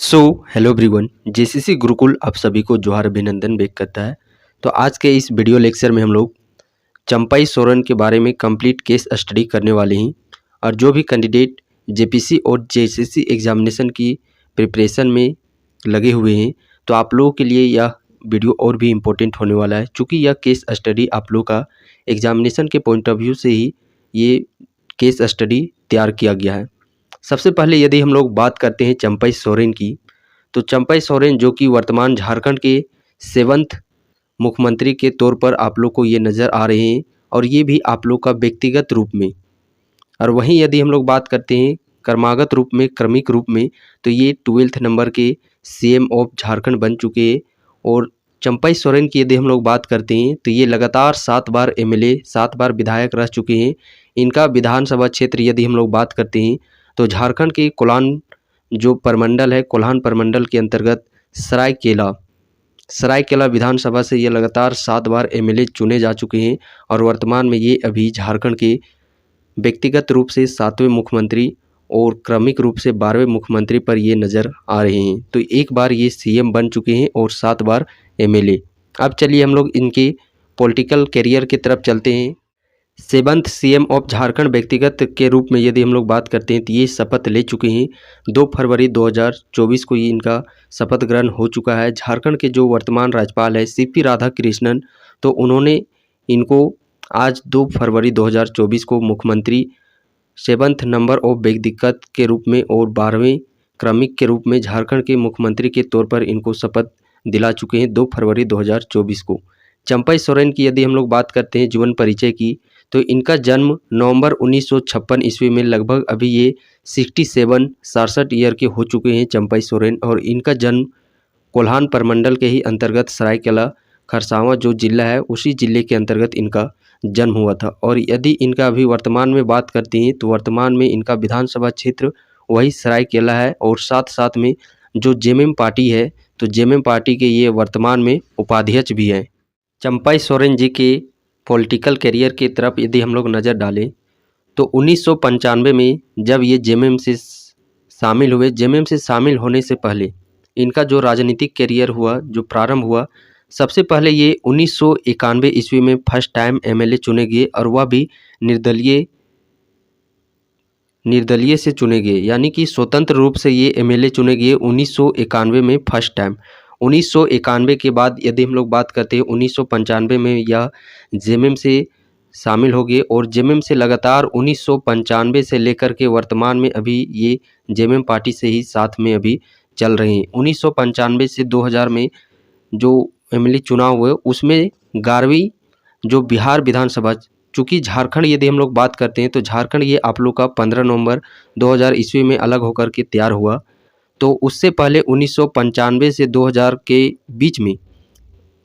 So hello everyone, JCC Gurukul आप सभी को जोहार अभिनंदन व्यक्त करता है। तो आज के इस वीडियो लेक्चर में हम लोग चंपाई सोरेन के बारे में कंप्लीट केस स्टडी करने वाले हैं। और जो भी कैंडिडेट जेपीसी और जेसीसी एग्जामिनेशन की प्रिपरेशन में लगे हुए हैं तो आप लोगों के लिए यह वीडियो और भी इम्पोर्टेंट होने वाला है, क्योंकि यह केस स्टडी आप लोग का एग्जामिनेशन के पॉइंट ऑफ व्यू से ही ये केस स्टडी तैयार किया गया है। सबसे पहले यदि हम लोग बात करते हैं चंपाई सोरेन की, तो चंपाई सोरेन जो कि वर्तमान झारखंड के 7th मुख्यमंत्री के तौर पर आप लोग को ये नज़र आ रहे हैं, और ये भी आप लोग का व्यक्तिगत रूप में। और वहीं यदि हम लोग बात करते हैं क्रमागत रूप में, क्रमिक रूप में, तो ये 12th नंबर के सीएम ऑफ झारखंड बन चुके हैं। और चंपाई सोरेन की यदि हम लोग बात करते हैं तो ये लगातार 7 बार एमएलए, 7 बार विधायक रह चुके हैं। इनका विधानसभा क्षेत्र यदि हम लोग बात करते हैं तो झारखंड के कोल्हान जो प्रमंडल है, कोल्हान प्रमंडल के अंतर्गत सरायकेला विधानसभा से ये लगातार 7 बार एमएलए चुने जा चुके हैं। और वर्तमान में ये अभी झारखंड के व्यक्तिगत रूप से 7वें मुख्यमंत्री और क्रमिक रूप से 12वें मुख्यमंत्री पर ये नज़र आ रहे हैं। तो एक बार ये सीएम बन चुके हैं और 7 बार एमएलए। अब चलिए हम लोग इनके पॉलिटिकल करियर की तरफ चलते हैं। 7th सीएम ऑफ झारखंड व्यक्तिगत के रूप में यदि हम लोग बात करते हैं तो ये शपथ ले चुके हैं। 2 फरवरी 2024 को ये इनका शपथ ग्रहण हो चुका है। झारखंड के जो वर्तमान राज्यपाल है सीपी राधाकृष्णन, तो उन्होंने इनको आज 2 फरवरी 2024 को मुख्यमंत्री 7th नंबर ऑफ व्यक्तिगत के रूप में और 12वें क्रमिक के रूप में झारखंड के मुख्यमंत्री के तौर पर इनको शपथ दिला चुके हैं 2 फरवरी 2024 को। चंपाई सोरेन की यदि हम लोग बात करते हैं जीवन परिचय की, तो इनका जन्म नवंबर 1956 ईस्वी में, लगभग अभी ये 67 ईयर के हो चुके हैं चंपाई सोरेन। और इनका जन्म कोल्हान प्रमंडल के ही अंतर्गत सरायकेला खरसावां जो जिला है उसी जिले के अंतर्गत इनका जन्म हुआ था। और यदि इनका अभी वर्तमान में बात करते हैं तो वर्तमान में इनका विधानसभा क्षेत्र वही सरायकेला है। और साथ साथ में जो जेएमएम पार्टी है, तो जेएमएम पार्टी के ये वर्तमान में उपाध्यक्ष भी हैं। चंपाई सोरेन जी के पॉलिटिकल करियर की तरफ यदि हम लोग नज़र डालें तो 1995 में जब ये जेएमएम से शामिल हुए, जेएमएम से शामिल होने से पहले इनका जो राजनीतिक करियर हुआ, जो प्रारंभ हुआ, सबसे पहले ये 1991 ईस्वी में फर्स्ट टाइम एमएलए चुने गए, और वह भी निर्दलीय से चुने गए, यानी कि स्वतंत्र रूप से ये एमएलए चुने गए 1991 में फर्स्ट टाइम। 1991 के बाद यदि हम लोग बात करते हैं 1995 में यह जेएमएम से शामिल हो गए, और जेएमएम से लगातार 1995 से लेकर के वर्तमान में अभी ये जेएमएम पार्टी से ही साथ में अभी चल रहे हैं। 1995 से 2000 में जो एमएलए चुनाव हुए उसमें 11वीं जो बिहार विधानसभा, चूँकि झारखंड यदि हम लोग बात करते हैं तो झारखंड ये आप लोग का 15 नवंबर 2000 ईस्वी में अलग होकर के तैयार हुआ। तो उससे पहले 1995 से 2000 के बीच में,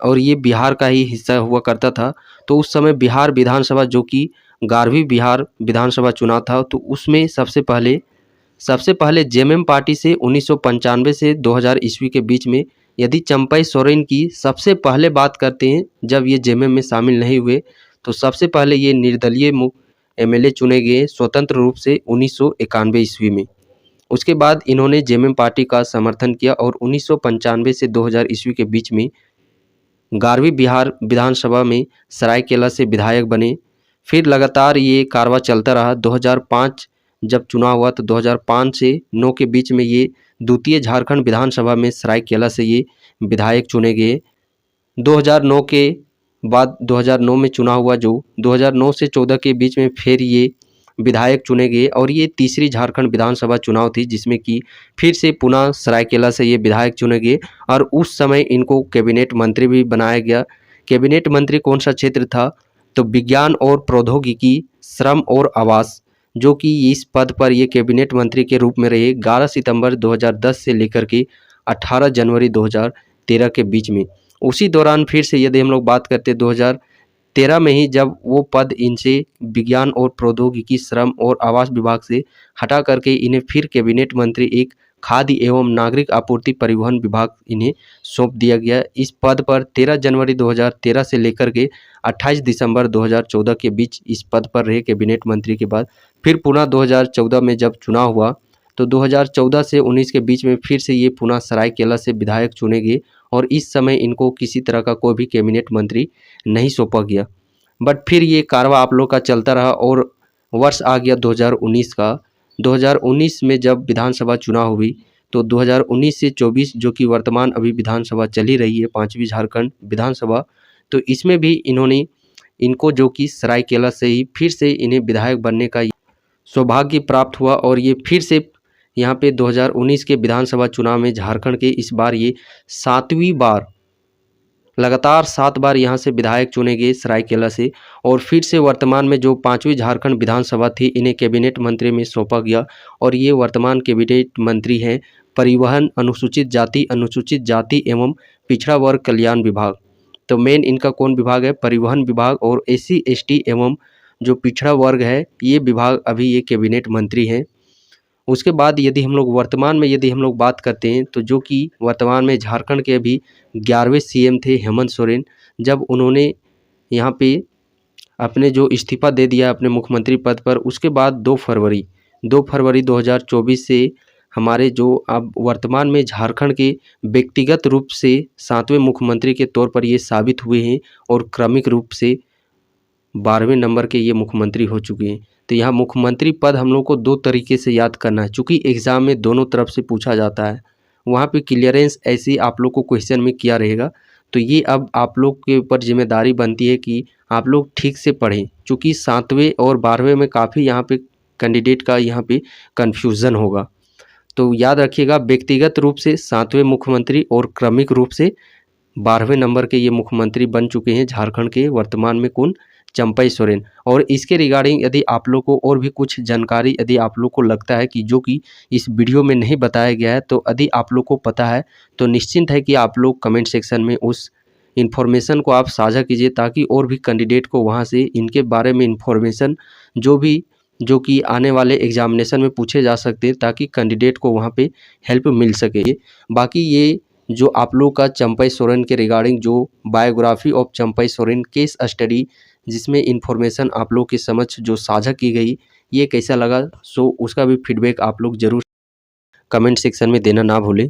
और ये बिहार का ही हिस्सा हुआ करता था, तो उस समय बिहार विधानसभा जो कि 11वीं बिहार विधानसभा चुनाव था, तो उसमें सबसे पहले जेएमएम पार्टी से 1995 से 2000 ईस्वी के बीच में यदि चंपाई सोरेन की सबसे पहले बात करते हैं, जब ये जेएमएम में शामिल नहीं हुए तो सबसे पहले ये निर्दलीय एमएलए चुने गए स्वतंत्र रूप से 1991 ईस्वी में। उसके बाद इन्होंने जेएमएम पार्टी का समर्थन किया और 1995 से 2000 ईस्वी के बीच में 11वीं बिहार विधानसभा में सरायकेला से विधायक बने। फिर लगातार ये कारवां चलता रहा। 2005 जब चुनाव हुआ तो 2005 से 9 के बीच में ये द्वितीय झारखंड विधानसभा में सरायकेला से ये विधायक चुने गए। 2009 के बाद 2009 में चुनाव हुआ, जो 2009 से 14 के बीच में फिर ये विधायक चुने गए, और ये तीसरी झारखंड विधानसभा चुनाव थी जिसमें कि फिर से पुनः सरायकेला से ये विधायक चुने गए। और उस समय इनको कैबिनेट मंत्री भी बनाया गया। कैबिनेट मंत्री कौन सा क्षेत्र था, तो विज्ञान और प्रौद्योगिकी, श्रम और आवास, जो कि इस पद पर ये कैबिनेट मंत्री के रूप में रहे 11 सितंबर 2010 से लेकर के 18 जनवरी 2013 के बीच में। उसी दौरान फिर से यदि हम लोग बात करते 2013 में ही जब वो पद इनसे विज्ञान और प्रौद्योगिकी, श्रम और आवास विभाग से हटा करके इन्हें फिर कैबिनेट मंत्री एक खाद्य एवं नागरिक आपूर्ति परिवहन विभाग इन्हें सौंप दिया गया। इस पद पर 13 जनवरी 2013 से लेकर के 28 दिसंबर 2014 के बीच इस पद पर रहे कैबिनेट मंत्री के बाद। फिर पुनः 2014 में जब चुनाव हुआ तो 2014 से 19 के बीच में फिर से ये पुनः सरायकेला से विधायक चुने गए और इस समय इनको किसी तरह का कोई भी कैबिनेट मंत्री नहीं सौंपा गया। बट फिर ये कारवा आप लोग का चलता रहा और वर्ष आ गया 2019 का। 2019 में जब विधानसभा चुनाव हुई तो 2019 से 24 जो कि वर्तमान अभी विधानसभा चली रही है, 5वीं झारखंड विधानसभा, तो इसमें भी इनको जो कि सरायकेला से ही फिर से इन्हें विधायक बनने का सौभाग्य प्राप्त हुआ और ये फिर से यहाँ पे 2019 के विधानसभा चुनाव में झारखंड के इस बार ये 7वीं बार, लगातार 7 बार यहाँ से विधायक चुने गए सरायकेला से और फिर से वर्तमान में जो 5वीं झारखंड विधानसभा थी इन्हें कैबिनेट मंत्री में सौंपा गया और ये वर्तमान कैबिनेट मंत्री हैं परिवहन, अनुसूचित जाति एवं पिछड़ा वर्ग कल्याण विभाग। तो मेन इनका कौन विभाग है? परिवहन विभाग। और SC ST एवं जो पिछड़ा वर्ग है ये विभाग अभी ये कैबिनेट मंत्री हैं। उसके बाद यदि हम लोग वर्तमान में बात करते हैं तो जो कि वर्तमान में झारखंड के अभी 11वें CM थे हेमंत सोरेन, जब उन्होंने यहाँ पे अपने जो इस्तीफा दे दिया अपने मुख्यमंत्री पद पर, उसके बाद 2 फरवरी 2024 से हमारे जो अब वर्तमान में झारखंड के व्यक्तिगत रूप से 7वें मुख्यमंत्री के तौर पर ये साबित हुए हैं और क्रमिक रूप से 12वें नंबर के ये मुख्यमंत्री हो चुके हैं। तो यहाँ मुख्यमंत्री पद हम लोग को 2 तरीके से याद करना है, चूँकि एग्ज़ाम में दोनों तरफ से पूछा जाता है। वहाँ पे क्लियरेंस ऐसे आप लोग को क्वेश्चन में किया रहेगा। तो ये अब आप लोग के ऊपर जिम्मेदारी बनती है कि आप लोग ठीक से पढ़ें, चूँकि 7वें और 12वें में काफ़ी यहाँ पे कैंडिडेट का यहाँ पे कन्फ्यूज़न होगा। तो याद रखिएगा, व्यक्तिगत रूप से 7वें मुख्यमंत्री और क्रमिक रूप से 12वें नंबर के ये मुख्यमंत्री बन चुके हैं झारखंड के वर्तमान में। कौन? चंपई सोरेन। और इसके रिगार्डिंग यदि आप लोग को और भी कुछ जानकारी यदि आप लोग को लगता है कि जो कि इस वीडियो में नहीं बताया गया है, तो यदि आप लोग को पता है तो निश्चिंत है कि आप लोग कमेंट सेक्शन में उस इन्फॉर्मेशन को आप साझा कीजिए, ताकि और भी कैंडिडेट को वहाँ से इनके बारे में इन्फॉर्मेशन जो कि आने वाले एग्जामिनेशन में पूछे जा सकते हैं, ताकि कैंडिडेट को वहाँ पे हेल्प मिल सके। बाकी ये जो आप लोग का चंपई सोरेन के रिगार्डिंग जो biography of Champai Soren case study, जिसमें इन्फॉर्मेशन आप लोग के समक्ष जो साझा की गई, ये कैसा लगा, सो उसका भी फीडबैक आप लोग ज़रूर कमेंट सेक्शन में देना ना भूलें।